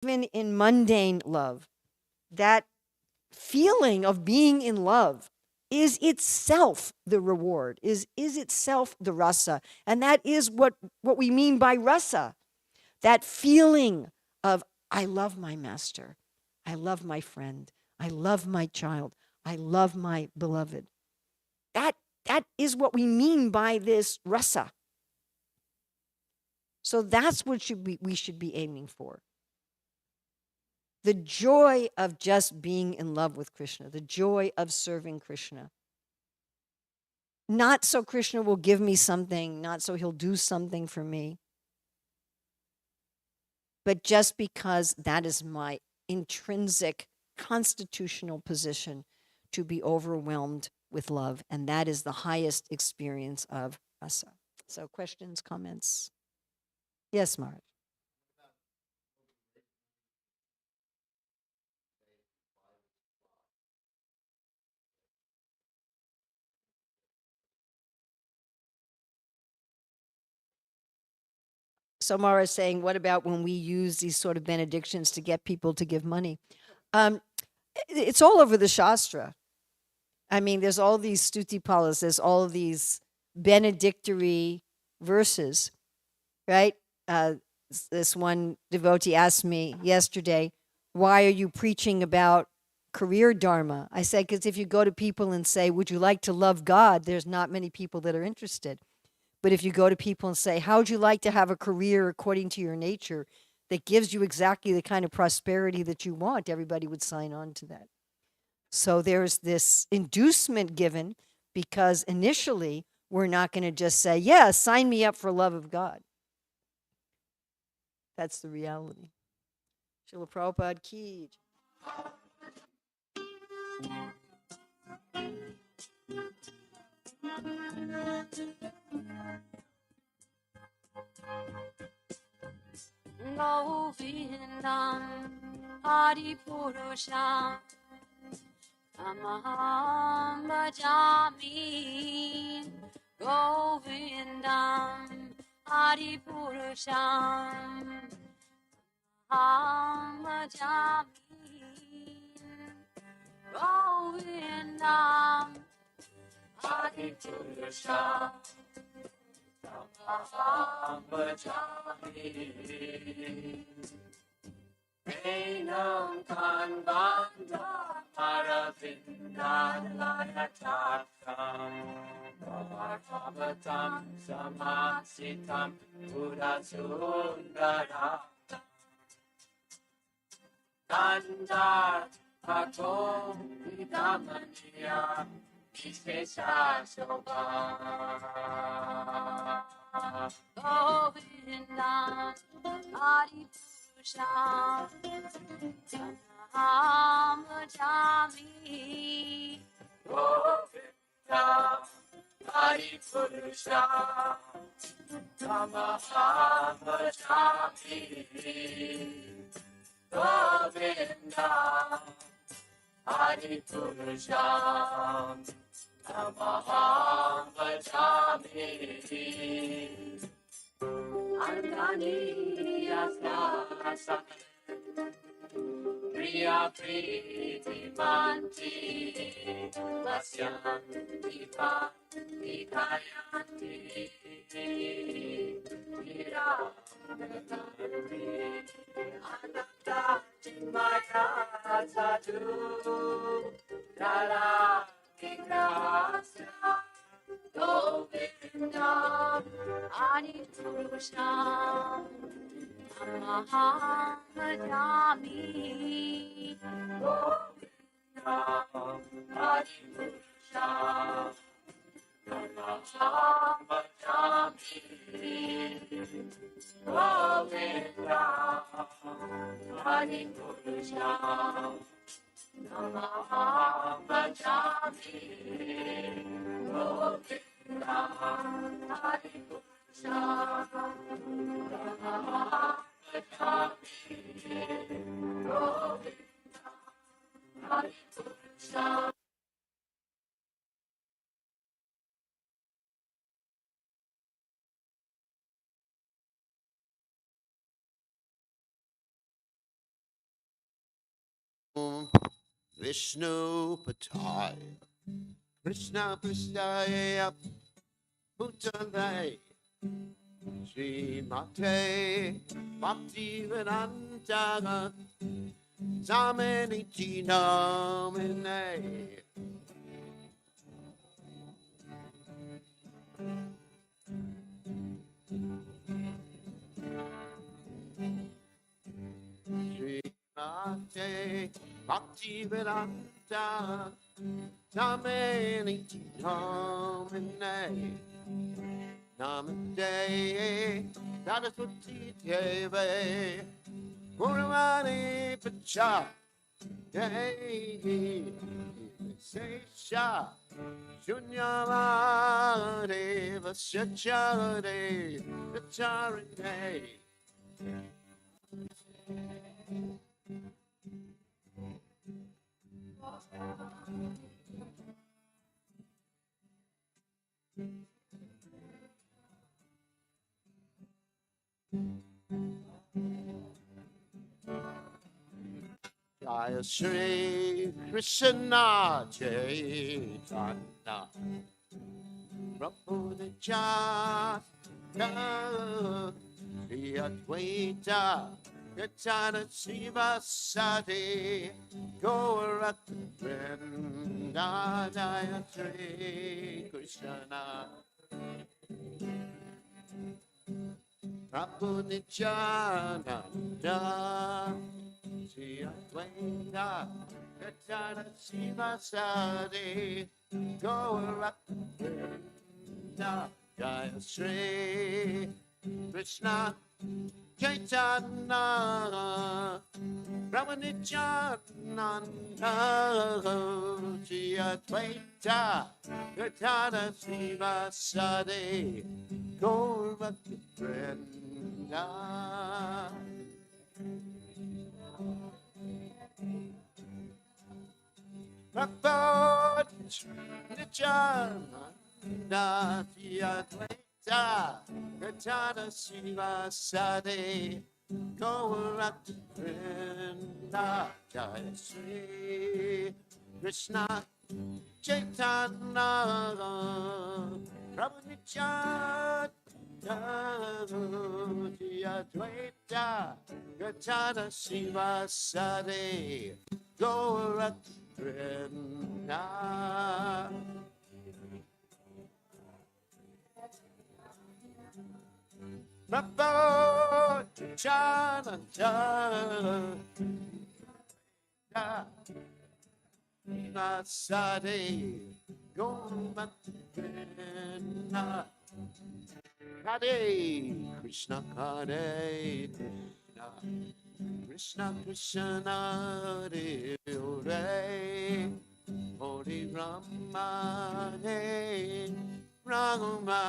even in mundane love, that feeling of being in love is itself the reward, is itself the rasa. And that is what we mean by rasa. That feeling of, I love my master, I love my friend, I love my child, I love my beloved. That that is what we mean by this rasa. So that's what we should be aiming for. The joy of just being in love with Krishna, the joy of serving Krishna. Not so Krishna will give me something, not so he'll do something for me, but just because that is my intrinsic constitutional position to be overwhelmed with love. And that is the highest experience of rasa. So questions, comments? Yes, Maharaj. So Mara is saying, what about when we use these sort of benedictions to get people to give money? Um, it's all over the Shastra. I mean, there's all these stutipalas, there's all of these benedictory verses, right? This one devotee asked me yesterday, why are you preaching about career dharma? I said, because if you go to people and say, would you like to love God? There's not many people that are interested. But if you go to people and say, how would you like to have a career according to your nature that gives you exactly the kind of prosperity that you want, everybody would sign on to that. So there's this inducement given because initially we're not going to just say, yeah, sign me up for love of God. That's the reality. Srila Prabhupada ki. Govindam Adipurusham Tamaham Bhajami Govindam Adipurusham Tamaham Bhajami Govindam Adipurusham Tamaham Bhajami Enam Kanvanda Paravindalayatakam Bharavatam Samasitam Purasundaram Kandar Pakom Vidamaniya Vishesha Shobha Govindam Adipurusham Tamaham Bhajami Govindam Adipurusham Tamaham Bhajami Govindam Adipurusham Tamaham Bhajami Andani Asla Priya Priti Manti Vasyanti Bhakti Kayanti Viraganti Ananda Chimaya Sadhu Dara Vigrasya Govindam Adipurusham Tamaham Bhajami Govindam Adipurusham Tamaham Bhajami Govindam Adipurusham Tamaham Bhajami Govindam Adipurusham Tamaham Bhajami Govindam Adipurusham Vishnu Patai, Krishna Prasthaya Bhutanai, Sri Mate Bhaktivedanta Samaniti Namine. Sri Mate Bhaktivedanta Samaniti Namine. Namaste, Saraswati Deve, Purvani Pacha, Sesha, Shunyamade, Vasyachare, Vacharane. Jaya Shri Krishna Chaitanya Prabhu Nityananda Shri Advaita Gacchana Srivasati Gaurakranda Jaya Shri Krishna Prabhu Nityananda Shri Advaita Gacchana Srivasati Gaurakranda Jaya Shri Krishna Chaitanya Prabhu Nityananda Shri Advaita Gacchana Srivasati Gaurakranda. Prabhu Nityananda Shri Advaita Gacchana Srivasati Gaurakranda Jaya Shri Krishna Chaitanya Prabhu Nityananda Shri Advaita Gacchana Srivasati Gaurakranda. Prabhu Nityananda Srivasati Gaurakranda. Hare Krishna, Hare Krishna, Krishna Krishna, Hare Hare, Hare Rama, Hare Rama,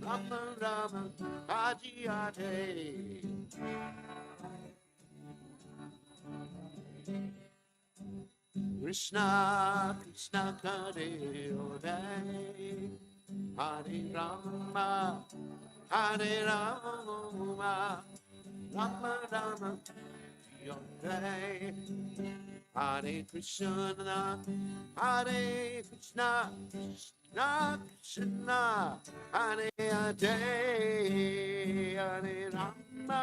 Rama Rama, Hare Hare. Krishna Krishna, Hare Hare, Hare Rama, Hare Rama, Rama Rama, Hare Hare Krishna, Hare Krishna, Krishna Krishna, Hare Hare, Hare Rama,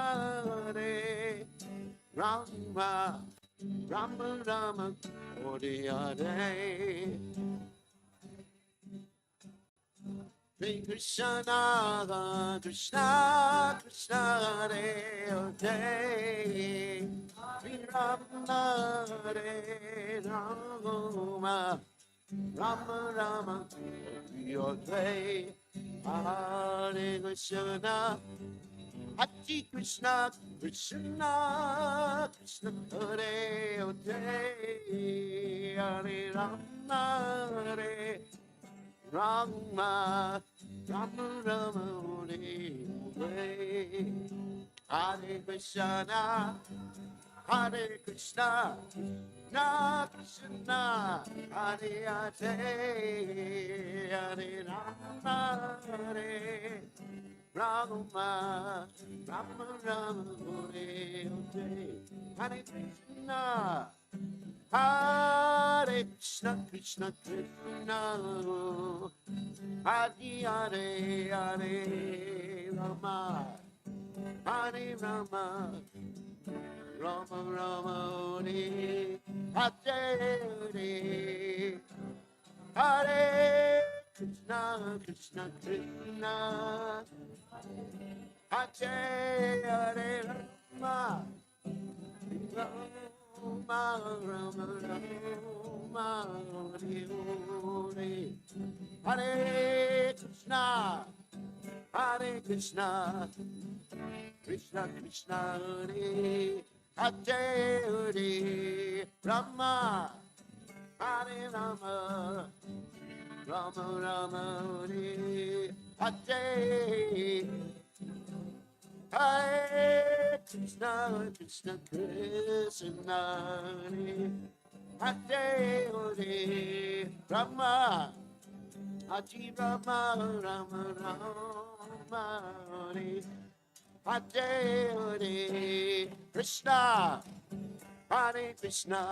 Hare Rama, Rama Rama, Hare Hare. Hare Krishna, Krishna Krishna, Hare Hare, Hare Rama, Hare Rama, Rama Rama, Hare Hare. Hare Krishna, Hare Krishna, Krishna Krishna, Hare Hare, Hare Rama, Hare Rama, Rama Rama, Hare Hare Krishna, Hare Krishna, Krishna Krishna, Hare Hare, Hare Rama, Hare Rama, Rama Rama Hare Hare Krishna, Hare Krishna, Krishna Krishna, Hare Hare Hare Rama, Hare Rama, Rama Rama Hare Hare Hare Krishna, Krishna Krishna, Hare Hare Rama, Rama Rama Rama, Hare Hare Krishna, Hare Krishna, Krishna Krishna, Hare Hare Rama, Hare Rama, Rama Rama Hare Hare Hare Krishna, Krishna Krishna, Hare Hare Rama, Hare Rama, Rama Rama Hare Hare Krishna, Hare Krishna,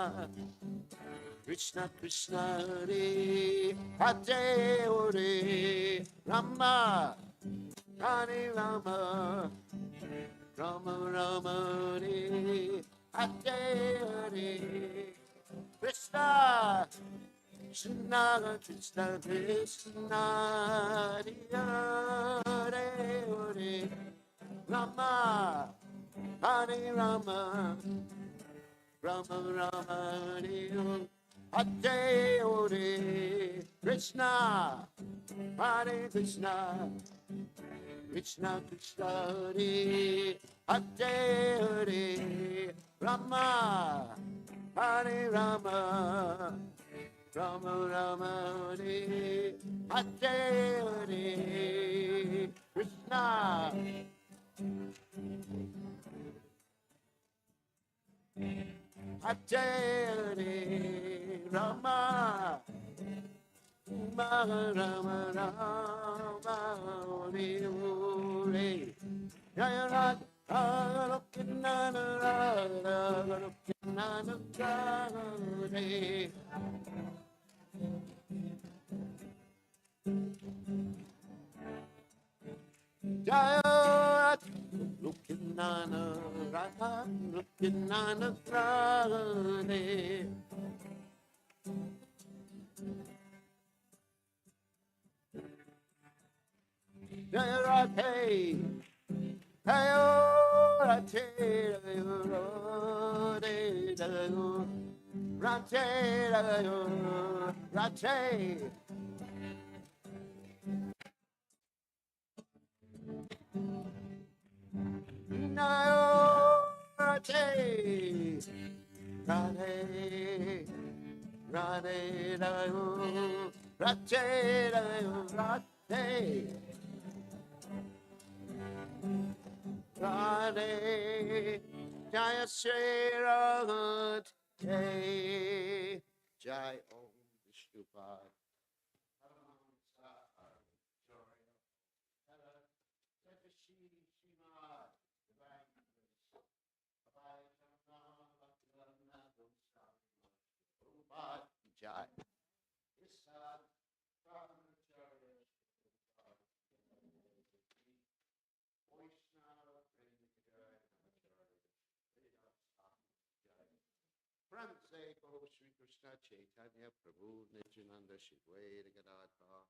Krishna Krishna Hare Hare Rama, Hare Rama, Rama Rama Hare Hare Krishna, Krishna Krishna Krishna Hare Hare Rama, Hare Rama, Rama Rama Hare Hare Krishna, Hare Krishna, Krishna Krishna Hare Hare Rama, Hare Rama, Rama Rama Hare Hare Krishna, Hare Rama, Rama Rama Rama Hare Jaya Radha Rukhinana Radha Rukhinana Radha Jaya Rukhinana Radha Rukhinana Radha Jaya Radhe Hayo Radhe Radhe Radhe Radhe Nayo Radhe Radhe Radhe Radhe Radhe Radhe Radhe Jaya Shri Radhe Jai Om Vishnupada Jai. From say Go Shri Krishna Chaitanya Prabhu Nityananda Shri Advaita Gadadhar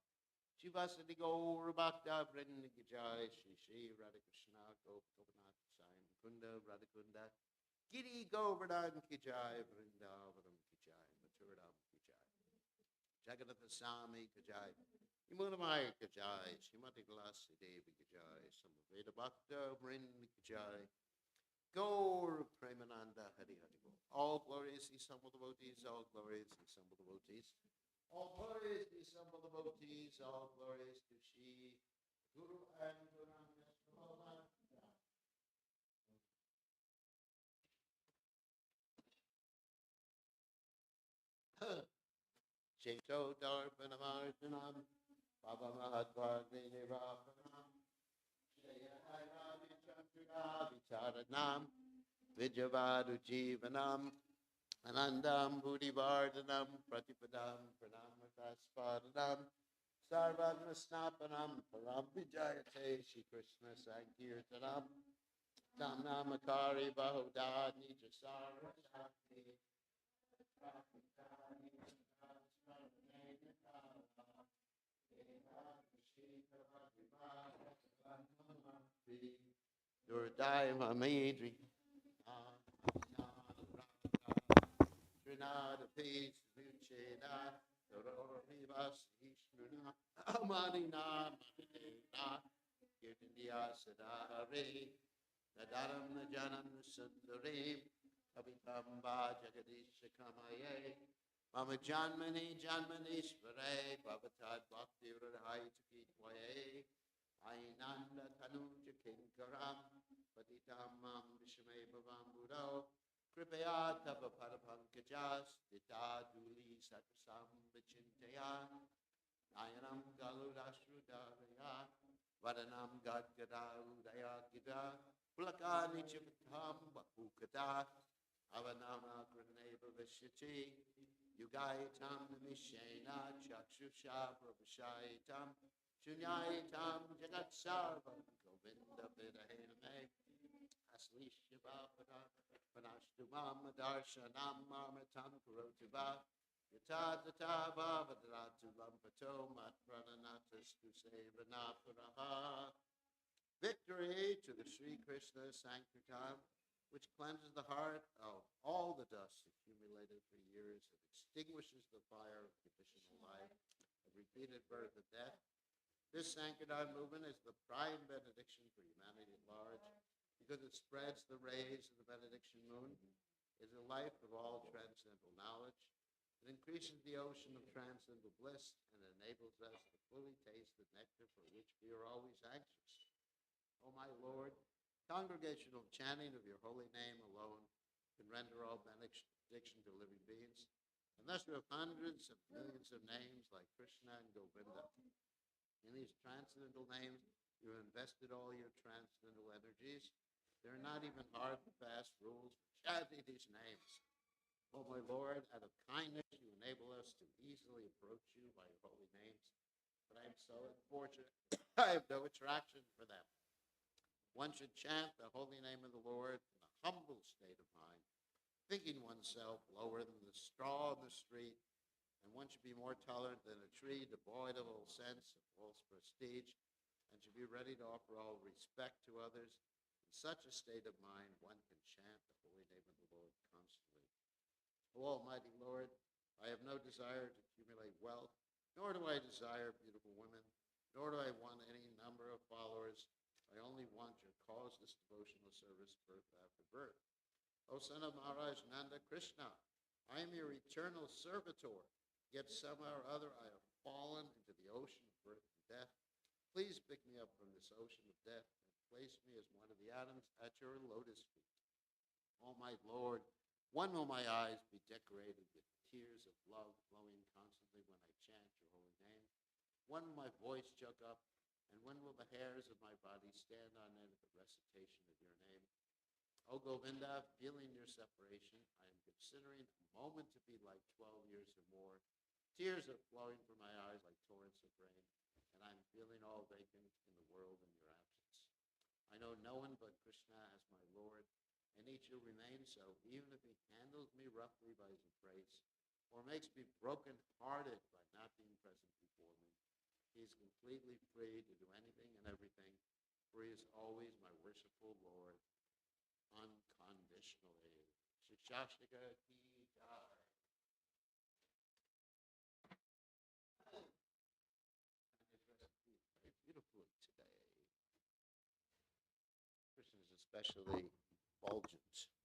Shivasati Gaur Bhakta Vrinda Gijai Shri Shri Radha Krishna Gopinath Sai Mukunda Radha Kunda Giri Govardhan Kijai Vrindavanam Kijai Maturadam Kijai Jagannath Swami Kijai Imunamaya Kijai Srimati Glasi Devi Kijai Samaveda Bhakta Vrinda Kijai Gaur Premananda Hari Hari Bol. All glories is some of the devotees, all glories is some of the devotees. All glories is some of the devotees, all glories to Shri Guru and Guru. Cheto Darpanamarjanam Baba Mahatma Nirapanam Vicharanam Vijavadu Jivanam Anandam Buddhivardhanam Pratipadam Pranamataspadanam Sarvadmasnapanam Param Vijayate Shri Krishna Sankirtanam Tam Namakari Bahuda Nija Sarvashakti Durdai Mamidri Trinada Peace Muchena Dorora Vivas Ishnuna Amanina Manina Kirtindia Sadari Nadaram Najanam Sundarim Abhitamba Jagadisha Kamaye Mama Janmani Janmanishvare Bhavatad Bhakti Radhai Tukitwaye Ainanda Tanuja Kinkaram Patitamam Vishme Bhavam Buddho Kripaya Tava Parapankajas Dita Duli Satsam Vichintaya Nayanam Galudashrudaya Vadanam Gadgada Udaya Gida Pulakani Chivatam Bapukada Avanama Graneva Vishiti Yugaitam Namishena Chakshusha Prabhashaitam Shunyaitam Jagat Sarvam Govinda Vidahaname Aslishyabapada Panashtumam Darshanam Marmatam Kurotiva Yatata Bhavadatu Lampato Matprananatas Kusevana. Victory to the Sri Krishna Sankirtan, which cleanses the heart of all the dust accumulated for years and extinguishes the fire of conditional life, of repeated birth and death. This Sankirtan movement is the prime benediction for humanity at large, because it spreads the rays of the benediction moon, is a life of all transcendental knowledge. It increases the ocean of transcendental bliss and enables us to fully taste the nectar for which we are always anxious. O my Lord, congregational chanting of your holy name alone can render all benediction to living beings. And thus we have hundreds of millions of names like Krishna and Govinda. In these transcendental names, you have invested all your transcendental energies. There are not even hard and fast rules for chanting these names. O my Lord, out of kindness, you enable us to easily approach you by your holy names. But I am so unfortunate, I have no attraction for them. One should chant the holy name of the Lord in a humble state of mind, thinking oneself lower than the straw in the street, and one should be more tolerant than a tree devoid of all sense of false prestige, and should be ready to offer all respect to others. In such a state of mind, one can chant the holy name of the Lord constantly. O Almighty Lord, I have no desire to accumulate wealth, nor do I desire beautiful women, nor do I want any number of followers. I only want your causeless devotional service birth after birth. O son of Maharaj Nanda Krishna, I am your eternal servitor, yet somehow or other I have fallen into the ocean of birth and death. Please pick me up from this ocean of death and place me as one of the atoms at your lotus feet. O my Lord, when will my eyes be decorated with tears of love flowing constantly when I chant your holy name? When will my voice jug up? And when will the hairs of my body stand on end at the recitation of your name? O Govinda, feeling your separation, I am considering a moment to be like 12 years or more. Tears are flowing from my eyes like torrents of rain, and I am feeling all vacant in the world in your absence. I know no one but Krishna as my Lord, and each will remain so, even if he handles me roughly by his embrace, or makes me broken-hearted by not being present before me. He is completely free to do anything and everything, for he is always my worshipful Lord, unconditionally. Shikshashtika ki jai. Very beautifully today. Krishna is especially effulgent.